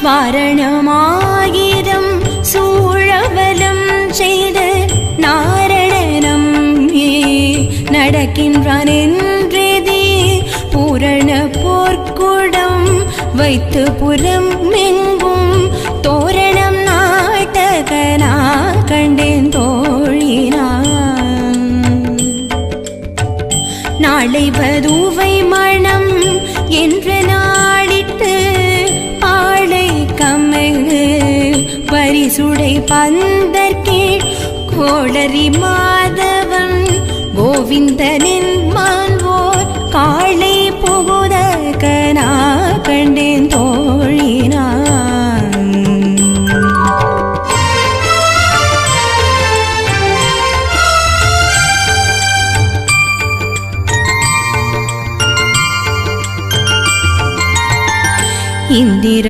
வாரணமாயிரம் சூழவலம் செய்து நாரணனம் நடக்கின்றான் என்றெதி பூரண போர்க்குடம் வைத்து புறம் எங்கும் தோரணம் நாட்டகனா கண்டேன் தோழினான். நாளை வதுவை மணம் என்று நாளிட்டு ஆளை கமங்கு பரிசுடை பந்தற்கீழ் கோளரி மாதவன் கோவிந்தனின் மான்வோர் காளை புகுதகனா கண்டேன் தோ